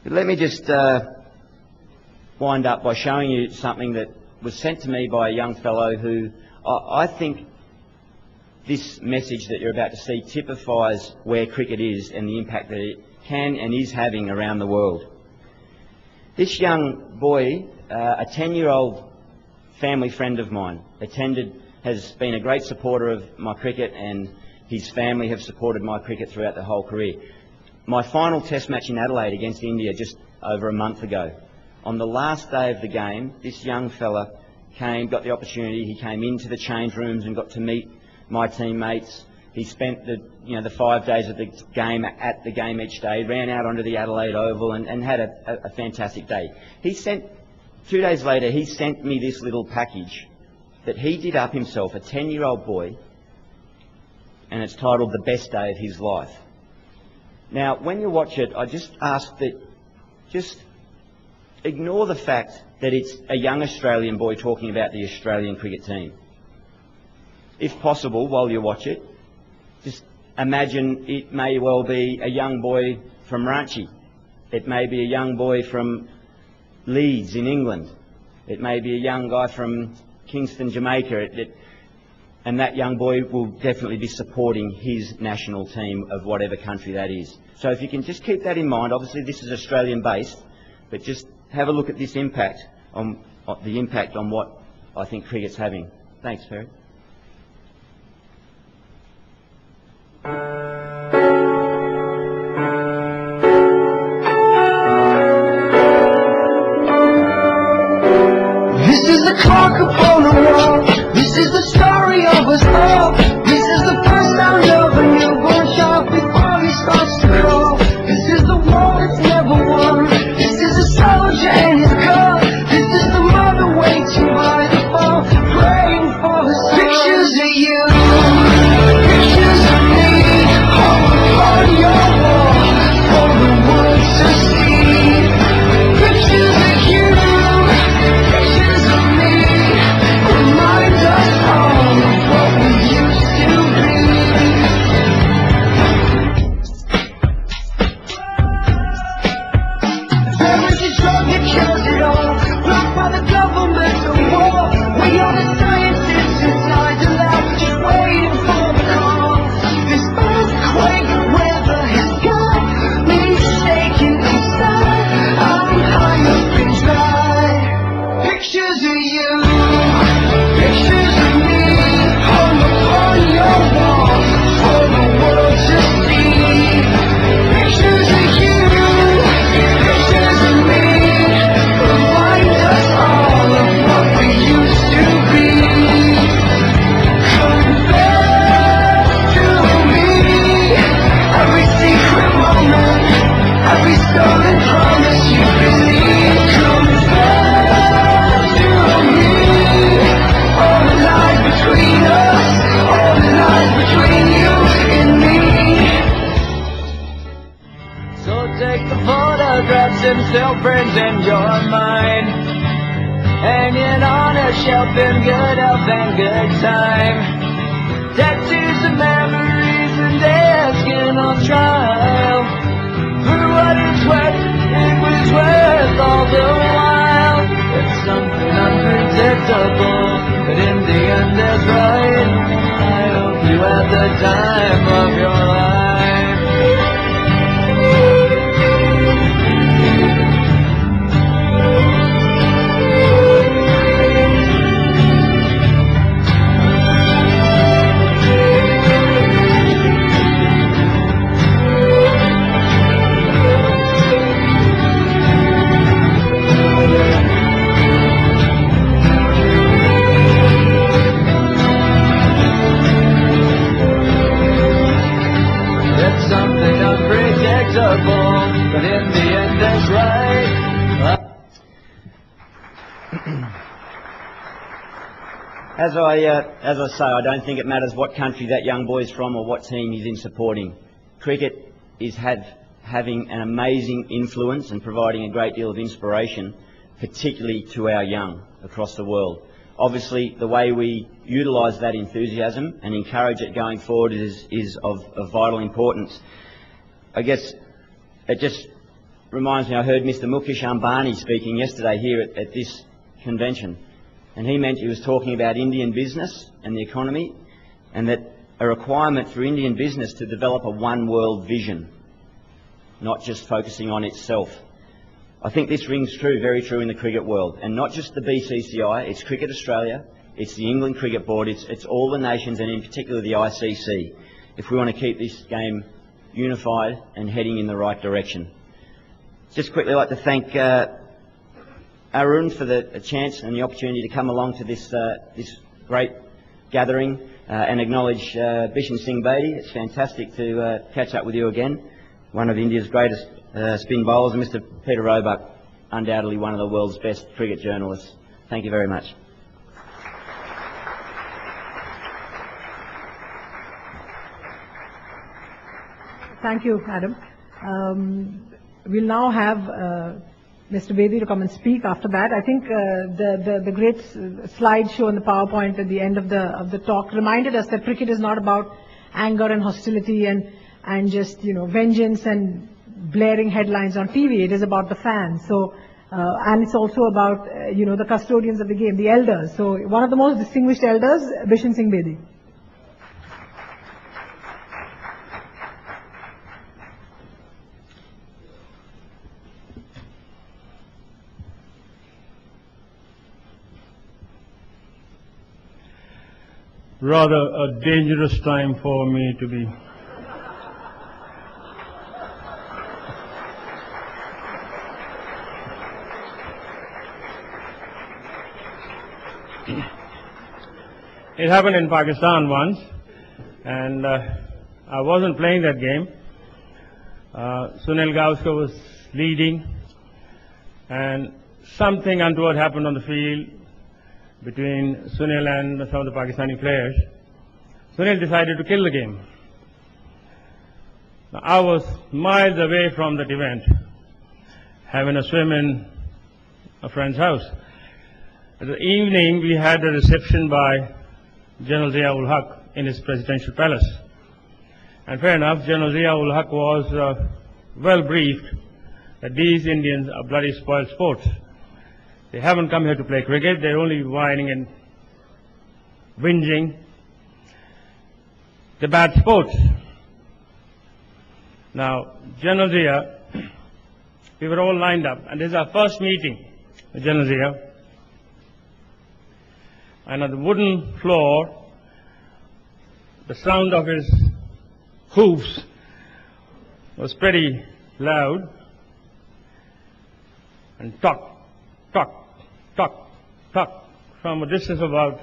Let me just wind up by showing you something that was sent to me by a young fellow who I think this message that you're about to see typifies where cricket is and the impact that it can and is having around the world. This young boy, a 10-year-old family friend of mine, has been a great supporter of my cricket, and his family have supported my cricket throughout the whole career. My final test match in Adelaide against India just over a month ago, on the last day of the game, this young fella got the opportunity. He came into the change rooms and got to meet my teammates. He spent the 5 days of the game at the game each day, ran out onto the Adelaide Oval and had a fantastic day. 2 days later, he sent me this little package that he did up himself, a 10-year-old boy, and it's titled The Best Day of His Life. Now, when you watch it, I just ask that just ignore the fact that it's a young Australian boy talking about the Australian cricket team. If possible, while you watch it, just imagine it may well be a young boy from Ranchi. It may be a young boy from Leeds in England. It may be a young guy from Kingston, Jamaica. And that young boy will definitely be supporting his national team of whatever country that is. So if you can just keep that in mind, obviously this is Australian based, but just have a look at this impact on what I think cricket's having. Thanks, Perry. This is the clock upon the wall. This is the story of us all. This is the first sound of a newborn child before he starts to crawl. This is the war that's never won. This is a soldier and his gun. This is the mother waiting by the phone, praying for her son. Pictures of you, pictures of me, all upon your wall for the world to see. Pictures of you, pictures of me, remind us all of what we used to be. There is a drug that kills it all, blocked by the government of war. We are the scientists inside the lab, just waiting for the call. This earthquake weather has got me shaking inside. I'm high up and dry. Pictures of you, pictures of me, hung upon your wall for the world to see. Pictures of you, pictures of me, remind us all of what we used to be. Confess to me every secret moment, every stolen promise you received. Confess to me all the lies between us, all the lies between you and me. So take the photographs and still prints in your mind, hanging on a shelf in good health and good time. Tattoos of memories and asking on trial. For what it's worth, it was worth all the while. It's something unpredictable, but in the end that's right. I hope you had the time of your life. It's something unpredictable, but in the end that's right. As I say, I don't think it matters what country that young boy is from or what team he's in supporting. Cricket is having an amazing influence and providing a great deal of inspiration, particularly to our young across the world. Obviously, the way we utilise that enthusiasm and encourage it going forward is of vital importance. I guess it just reminds me, I heard Mr. Mukesh Ambani speaking yesterday here at this convention, and he was talking about Indian business and the economy, and that a requirement for Indian business to develop a one world vision, not just focusing on itself. I think this rings true, very true in the cricket world, and not just the BCCI, it's Cricket Australia, it's the England Cricket Board, it's all the nations, and in particular the ICC, if we want to keep this game unified and heading in the right direction. Just quickly like to thank Arun for the chance and the opportunity to come along to this great gathering and acknowledge Bishan Singh Bedi. It's fantastic to catch up with you again. One of India's greatest spin bowlers, and Mr. Peter Roebuck, undoubtedly one of the world's best cricket journalists. Thank you very much. Thank you, Adam. We'll now have Mr. Bedi to come and speak after that. I think the great slide show in the PowerPoint at the end of the talk reminded us that cricket is not about anger and hostility and just, vengeance and blaring headlines on TV. It is about the fans. So, and it's also about, the custodians of the game, the elders. So one of the most distinguished elders, Bishan Singh Bedi. Rather a dangerous time for me to be. It happened in Pakistan once, and I wasn't playing that game. Sunil Gavaskar was leading, and something untoward happened on the field between Sunil and some of the Pakistani players. Sunil decided to kill the game. Now, I was miles away from that event, having a swim in a friend's house. At the evening, we had a reception by General Zia-ul Haq in his presidential palace. And fair enough, General Zia-ul Haq was well briefed that these Indians are bloody spoiled sports. They haven't come here to play cricket, they're only whining and whinging. They're bad sports. Now, General Zia, we were all lined up, and this is our first meeting with General Zia. And on the wooden floor, the sound of his hooves was pretty loud. And tock, tock, tock, tock. From a distance of about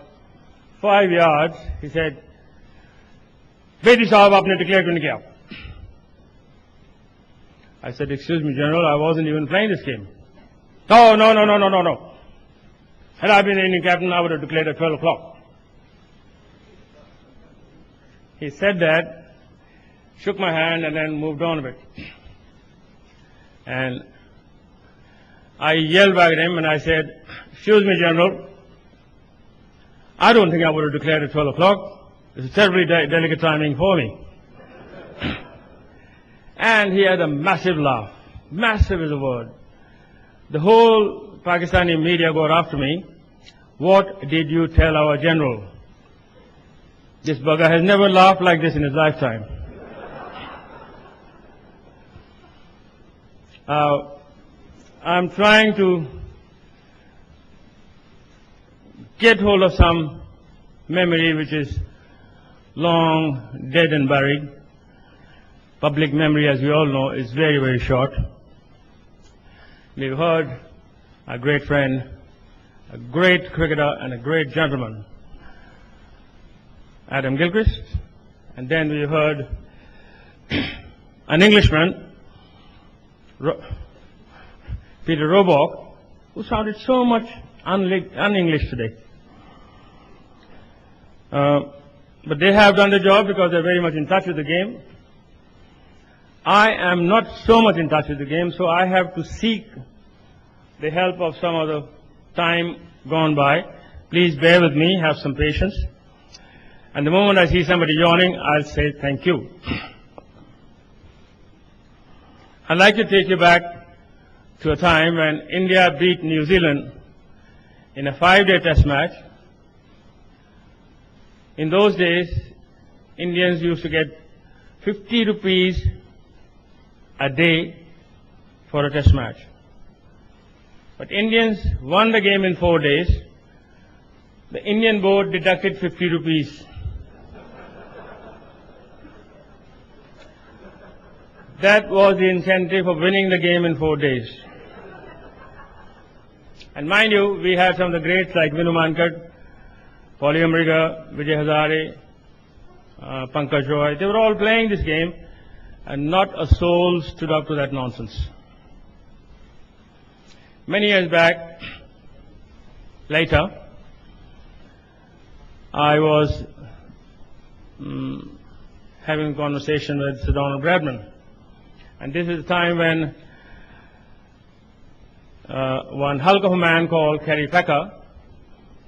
5 yards, he said, "Bedi Sahab, aapne declare kyun nahi kiya?" I said, "Excuse me, General, I wasn't even playing this game." "Oh, no. Had I been Indian captain, I would have declared at 12 o'clock. He said that, shook my hand, and then moved on a bit. And I yelled back at him and I said, "Excuse me, General, I don't think I would have declared at 12 o'clock. It's a terribly delicate timing for me." And he had a massive laugh. Massive is a word. The whole Pakistani media got after me. "What did you tell our general?" This bugger has never laughed like this in his lifetime. I'm trying to get hold of some memory which is long dead and buried. Public memory, as we all know, is very, very short. We've heard a great friend, a great cricketer and a great gentleman, Adam Gilchrist, and then we heard an Englishman, Peter Roebuck, who sounded so much un-English today. But they have done the job because they're very much in touch with the game. I am not so much in touch with the game, so I have to seek the help of some of the time gone by. Please bear with me, have some patience. And the moment I see somebody yawning, I'll say thank you. I'd like to take you back to a time when India beat New Zealand in a 5-day test match. In those days, Indians used to get 50 rupees a day for a test match. But Indians won the game in 4 days. The Indian board deducted 50 rupees. That was the incentive of winning the game in 4 days. And mind you, we had some of the greats like Vinu Mankad, Paulie Amriga, Vijay Hazare, Pankaj Roy. They were all playing this game, and not a soul stood up to that nonsense. Many years back, later, I was having a conversation with Sir Donald Bradman. And this is the time when one hulk of a man called Kerry Packer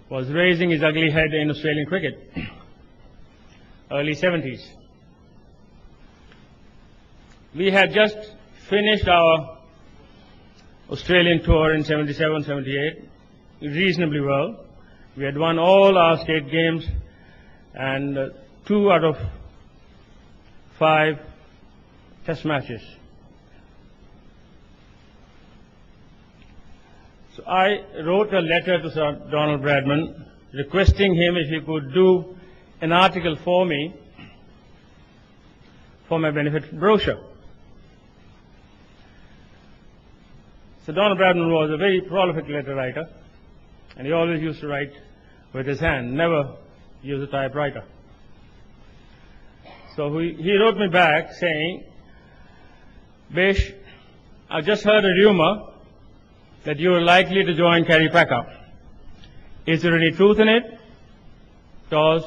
was raising his ugly head in Australian cricket, early 70s. We had just finished our Australian tour in 77, 78 reasonably well. We had won all our state games and 2 out of 5 test matches. So I wrote a letter to Sir Donald Bradman requesting him if he could do an article for me for my benefit brochure. Sir Donald Bradman was a very prolific letter writer, and he always used to write with his hand, never use a typewriter. So he wrote me back saying, Bish, I just heard a rumor that you are likely to join Kerry Packer. Is there any truth in it? Because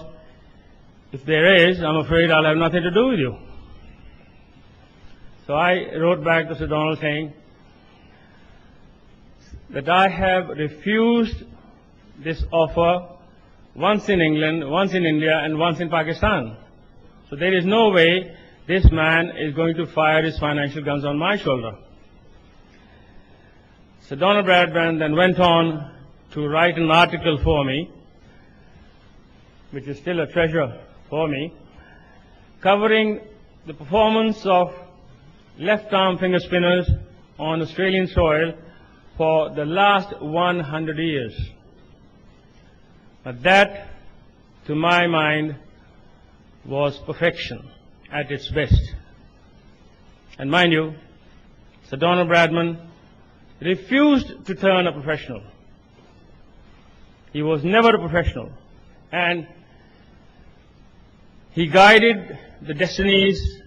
if there is, I'm afraid I'll have nothing to do with you. So I wrote back to Sir Donald saying that I have refused this offer once in England, once in India, and once in Pakistan. So there is no way this man is going to fire his financial guns on my shoulder. Sir Donald Bradman then went on to write an article for me, which is still a treasure for me, covering the performance of left-arm finger spinners on Australian soil for the last 100 years. But that, to my mind, was perfection at its best. And mind you, Sir Donald Bradman refused to turn a professional. He was never a professional. And he guided the destinies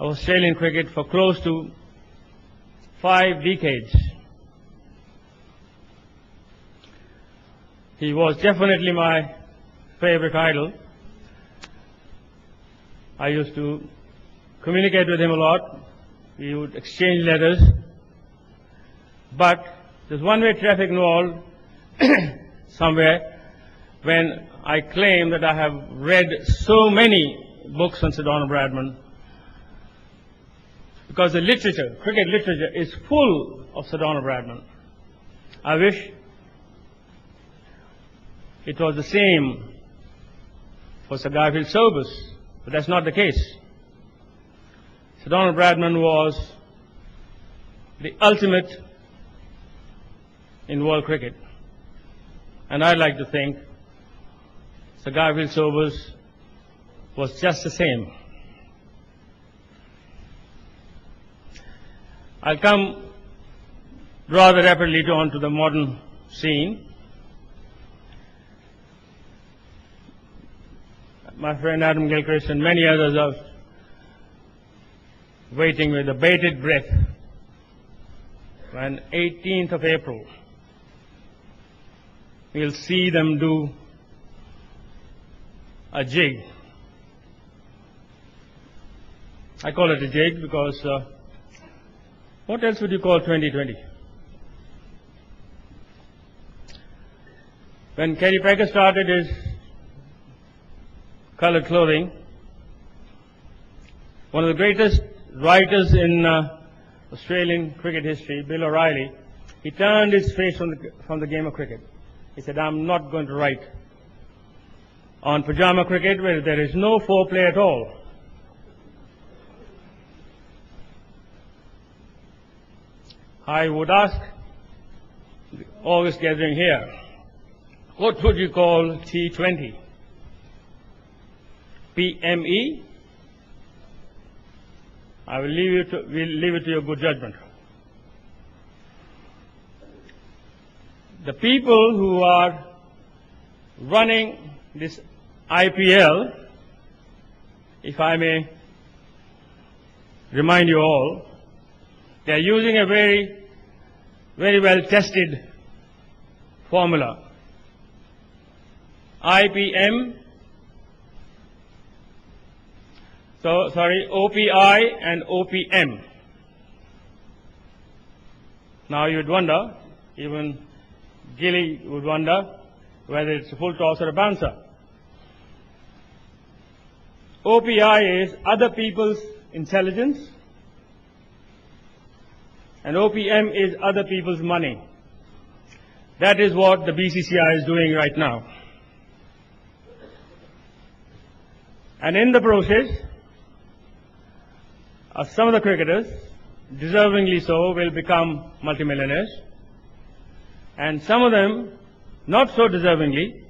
of Australian cricket for close to 5 decades. He was definitely my favorite idol. I used to communicate with him a lot. We would exchange letters. But there's one-way traffic involved somewhere when I claim that I have read so many books on Sir Donald Bradman, because the literature, cricket literature, is full of Sir Donald Bradman. I wish it was the same for Sir Garfield Sobers, but that's not the case. Sir Donald Bradman was the ultimate in world cricket. And I'd like to think Sir Garfield Sobers was just the same. I'll come rather rapidly on to the modern scene. My friend Adam Gilchrist and many others are waiting with a bated breath when 18th of April we'll see them do a jig. I call it a jig because what else would you call 2020? When Kerry Packer started his colored clothing, one of the greatest writers in Australian cricket history, Bill O'Reilly, he turned his face from the game of cricket. He said, I'm not going to write on pajama cricket where there is no foreplay at all. I would ask the August gathering here, what would you call T20? PME? I will leave it to your good judgment. The people who are running this IPL, if I may remind you all, they are using a very well tested formula. OPI and OPM. Now you'd wonder, even Gilly would wonder, whether it's a full toss or a bouncer. OPI is other people's intelligence, and OPM is other people's money. That is what the BCCI is doing right now. And in the process, some of the cricketers, deservingly so, will become multimillionaires, and some of them, not so deservingly,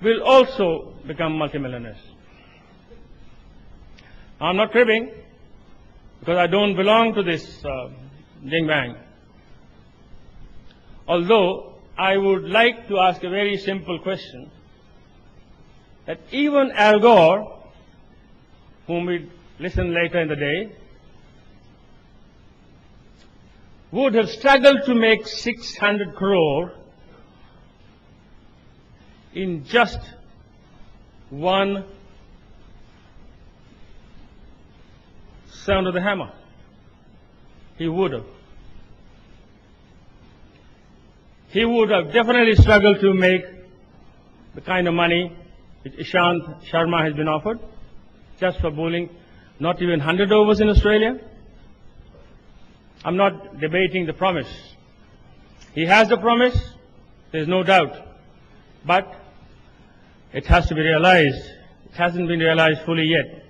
will also become multimillionaires. I'm not cribbing, because I don't belong to this ding-bang. Although, I would like to ask a very simple question, that even Al Gore, whom we listen later in the day, would have struggled to make 600 crore in just one sound of the hammer. He would have. He would have definitely struggled to make the kind of money which Ishant Sharma has been offered, just for bowling not even 100 overs in Australia. I'm not debating the promise. He has the promise, there's no doubt. But it has to be realized. It hasn't been realized fully yet.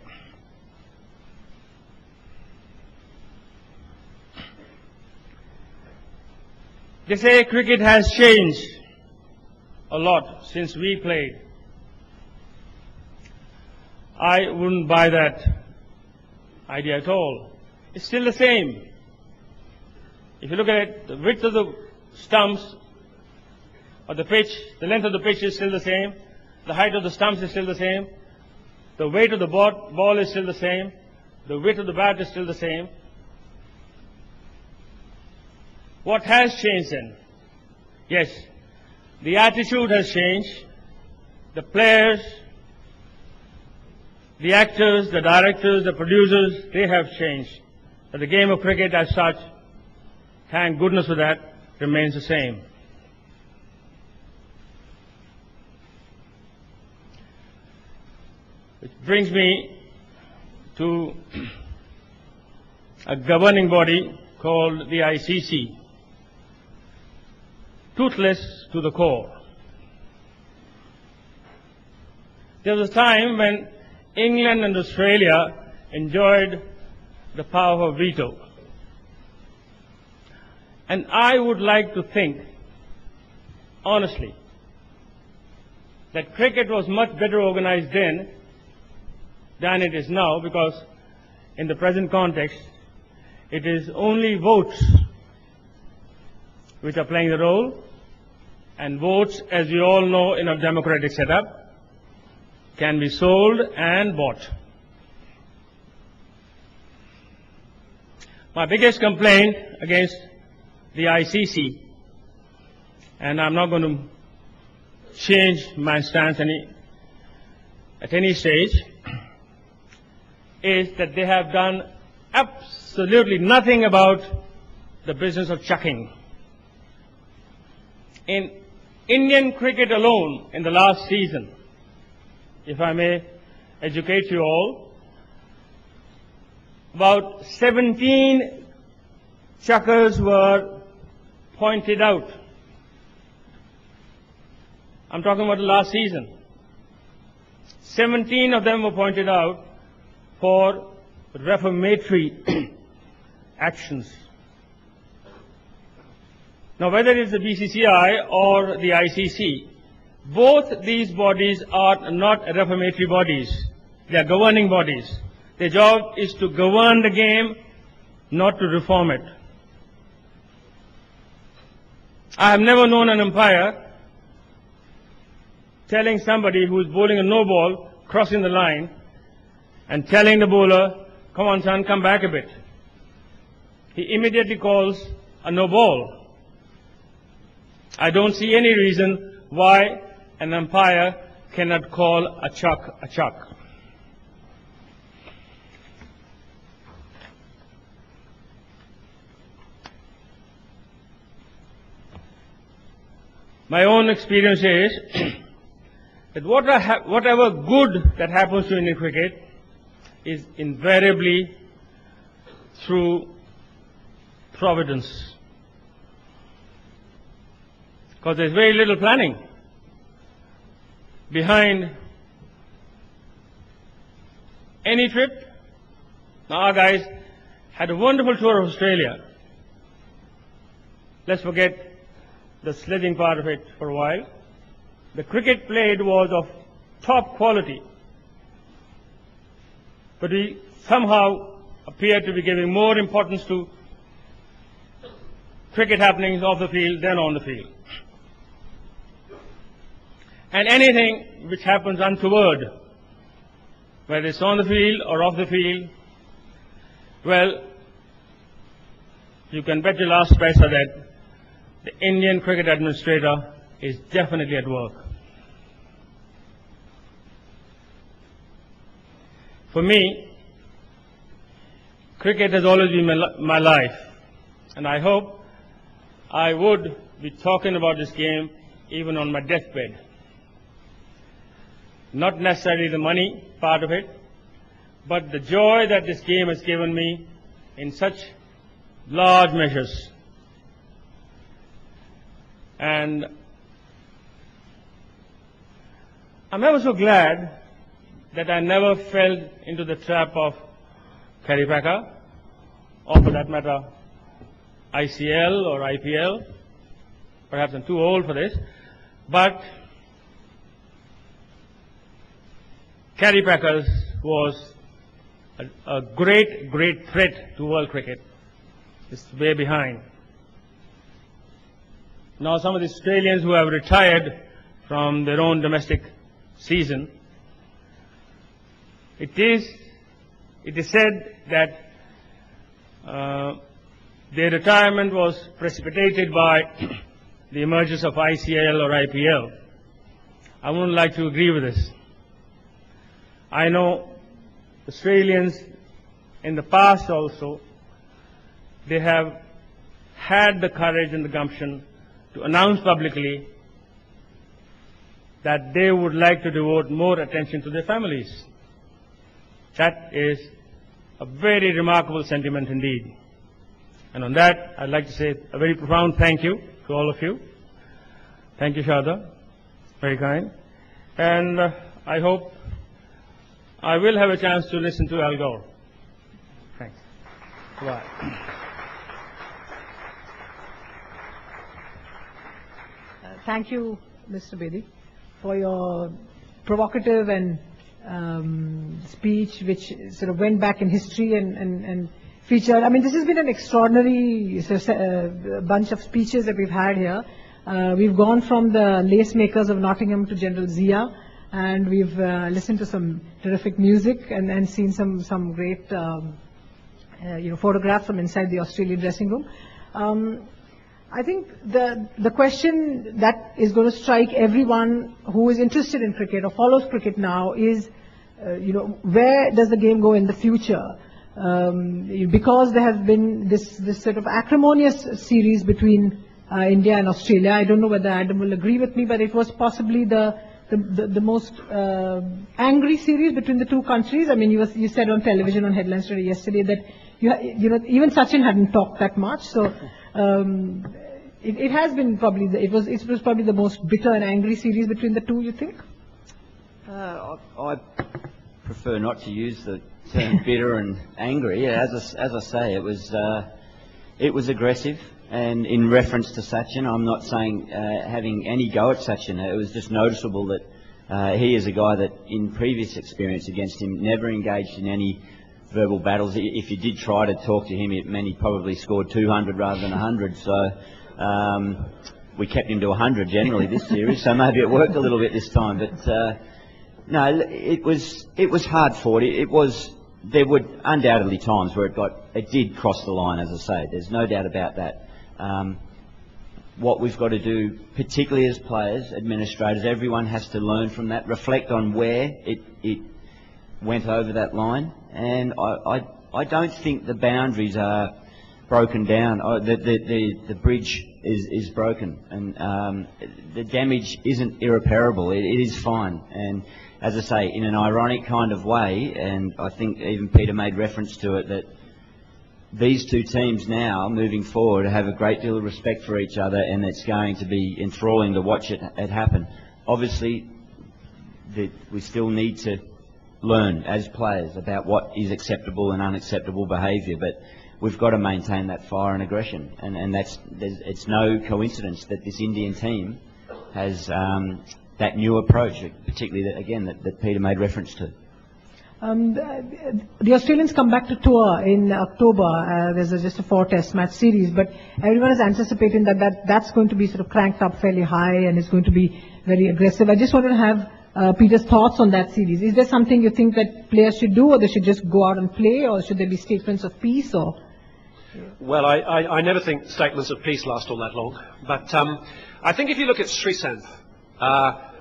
They say cricket has changed a lot since we played. I wouldn't buy that idea at all. It's still the same. If you look at it, the width of the stumps or the pitch, the length of the pitch is still the same. The height of the stumps is still the same. The weight of the ball is still the same. The width of the bat is still the same. What has changed then? Yes, the attitude has changed. The players, the actors, the directors, the producers, they have changed. But the game of cricket as such, thank goodness for that, remains the same. Which brings me to a governing body called the ICC. Toothless to the core. There was a time when England and Australia enjoyed the power of veto. And I would like to think, honestly, that cricket was much better organized then than it is now, because in the present context, it is only votes which are playing the role, and votes, as we all know in a democratic setup, can be sold and bought. My biggest complaint against the ICC, and I'm not going to change my stance at any stage, is that they have done absolutely nothing about the business of chucking. In Indian cricket alone, in the last season, if I may educate you all, about 17 chuckers were pointed out. I'm talking about the last season. 17 of them were pointed out for reformatory actions. Now, whether it's the BCCI or the ICC, both these bodies are not reformatory bodies. They are governing bodies. Their job is to govern the game, not to reform it. I have never known an umpire telling somebody who is bowling a no ball, crossing the line, and telling the bowler, come on son, come back a bit. He immediately calls a no ball. I don't see any reason why an umpire cannot call a chuck a chuck. My own experience is that whatever good that happens to Indian cricket is invariably through providence. Because there's very little planning behind any trip. Now our guys had a wonderful tour of Australia. Let's forget the sledging part of it for a while. The cricket played was of top quality, but we somehow appear to be giving more importance to cricket happenings off the field than on the field. And anything which happens untoward, whether it's on the field or off the field, well, you can bet your last paisa that the Indian cricket administrator is definitely at work. For me, cricket has always been my life, and I hope I would be talking about this game even on my deathbed. Not necessarily the money part of it, but the joy that this game has given me in such large measures. And I'm ever so glad that I never fell into the trap of carry packer, or for that matter, ICL or IPL. Perhaps I'm too old for this, but carry packers was a great, great threat to world cricket. It's way behind. Now some of the Australians who have retired from their own domestic season, it is said that their retirement was precipitated by the emergence of ICL or IPL. I wouldn't like to agree with this. I know Australians in the past also, they have had the courage and the gumption to announce publicly that they would like to devote more attention to their families. That is a very remarkable sentiment indeed. And on that, I'd like to say a very profound thank you to all of you. Thank you, Shada. Very kind. And I hope I will have a chance to listen to Al Gore. Thanks. Bye. Thank you, Mr. Bedi, for your provocative and speech which sort of went back in history and featured. I mean, this has been an extraordinary bunch of speeches that we've had here. We've gone from the lace makers of Nottingham to General Zia, and we've listened to some terrific music and seen some great photographs from inside the Australian dressing room. I think the question that is going to strike everyone who is interested in cricket or follows cricket now is, where does the game go in the future? Because there has been this sort of acrimonious series between India and Australia. I don't know whether Adam will agree with me, but it was possibly the most angry series between the two countries. I mean, you said on television on Headlines Today yesterday that even Sachin hadn't talked that much. So it has been probably it was probably the most bitter and angry series between the two. You think? I prefer not to use the term bitter and angry. Yeah, as I say, it was aggressive. And in reference to Sachin, I'm not saying having any go at Sachin. It was just noticeable that he is a guy that, in previous experience against him, never engaged in any verbal battles. If you did try to talk to him, it meant he probably scored 200 rather than 100. So we kept him to 100 generally this series. So maybe it worked a little bit this time. But no, it was hard fought. There were undoubtedly times where it did cross the line, as I say. There's no doubt about that. What we've got to do, particularly as players, administrators, everyone has to learn from that, reflect on where it went over that line. And I don't think the boundaries are broken down. The bridge is broken, and the damage isn't irreparable. It is fine. And as I say, in an ironic kind of way, and I think even Peter made reference to it, that these two teams now, moving forward, have a great deal of respect for each other, and it's going to be enthralling to watch it happen. Obviously, we still need to learn as players about what is acceptable and unacceptable behaviour, but we've got to maintain that fire and aggression, and it's no coincidence that this Indian team has that new approach, particularly that Peter made reference to. The Australians come back to tour in October. There's just a 4-test match series, but everyone is anticipating that's going to be sort of cranked up fairly high and it's going to be very aggressive. I just wanted to have Peter's thoughts on that series. Is there something you think that players should do, or they should just go out and play, or should there be statements of peace? Or well, I never think statements of peace last all that long, but I think if you look at Srisanth,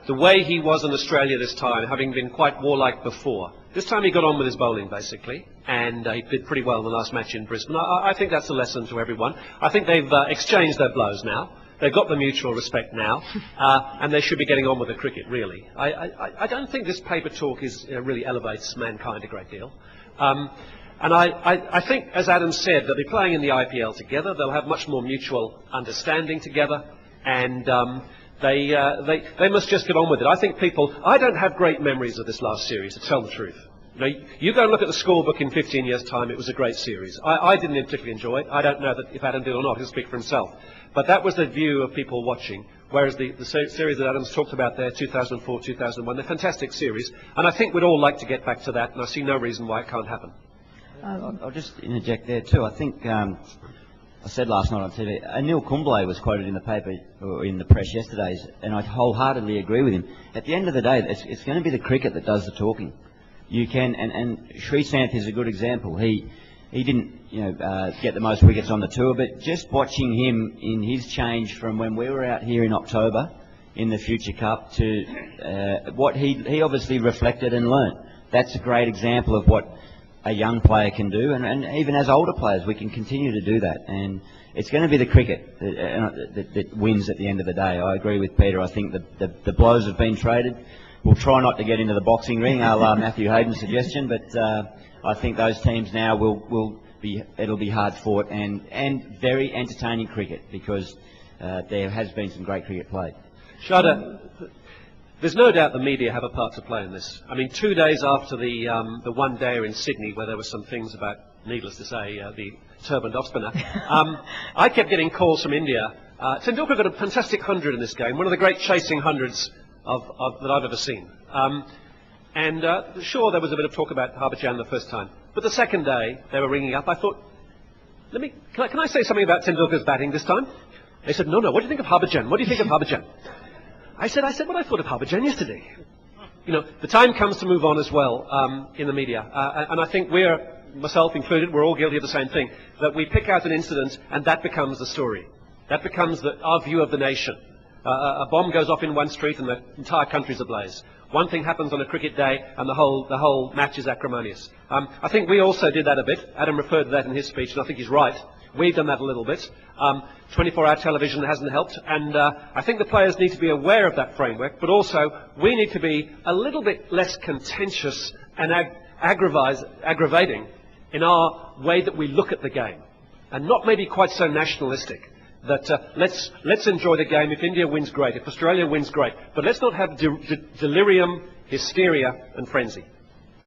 the way he was in Australia this time, having been quite warlike before, this time he got on with his bowling, basically, and he did pretty well in the last match in Brisbane. I think that's a lesson to everyone. I think they've exchanged their blows now. They've got the mutual respect now, and they should be getting on with the cricket, really. I don't think this paper talk really elevates mankind a great deal. And I think, as Adam said, they'll be playing in the IPL together. They'll have much more mutual understanding together, and they must just get on with it. I think I don't have great memories of this last series, to tell the truth. You go and look at the scorebook in 15 years' time, it was a great series. I didn't particularly enjoy it. I don't know if Adam did or not, he'll speak for himself. But that was the view of people watching, whereas the series that Adam's talked about there, 2004, 2001, they're a fantastic series, and I think we'd all like to get back to that, and I see no reason why it can't happen. I'll just interject there too. I think I said last night on TV, Anil Kumble was quoted in the paper, or in the press yesterday, and I wholeheartedly agree with him. At the end of the day, it's going to be the cricket that does the talking. You can, and Srisanth is a good example. He didn't, get the most wickets on the tour, but just watching him in his change from when we were out here in October in the Future Cup to what he obviously reflected and learnt. That's a great example of what a young player can do, and even as older players, we can continue to do that. And it's going to be the cricket that wins at the end of the day. I agree with Peter. I think the blows have been traded. We'll try not to get into the boxing ring, a la Matthew Hayden's suggestion, but I think those teams now it'll be hard fought and very entertaining cricket, because there has been some great cricket played. Shada, there's no doubt the media have a part to play in this. I mean, 2 days after the one day in Sydney, where there were some things about, needless to say, the turbaned off-spinner, I kept getting calls from India. Tendulkar got a fantastic 100 in this game, one of the great chasing hundreds that I've ever seen. Sure, there was a bit of talk about Harbhajan the first time, but the second day they were ringing up. I thought, can I say something about Tendulkar's batting this time? They said, no, what do you think of Harbhajan? What do you think of Harbhajan? I said what I thought of Harbhajan yesterday. The time comes to move on as well in the media, and I think myself included, we're all guilty of the same thing, that we pick out an incident and that becomes the story. That becomes our view of the nation. A bomb goes off in one street and the entire country's ablaze. One thing happens on a cricket day and the whole match is acrimonious. I think we also did that a bit. Adam referred to that in his speech, and I think he's right. We've done that a little bit. 24-hour television hasn't helped, and I think the players need to be aware of that framework, but also we need to be a little bit less contentious and aggravating in our way that we look at the game, and not maybe quite so nationalistic. That let's enjoy the game. If India wins, great. If Australia wins, great. But let's not have delirium, hysteria and frenzy.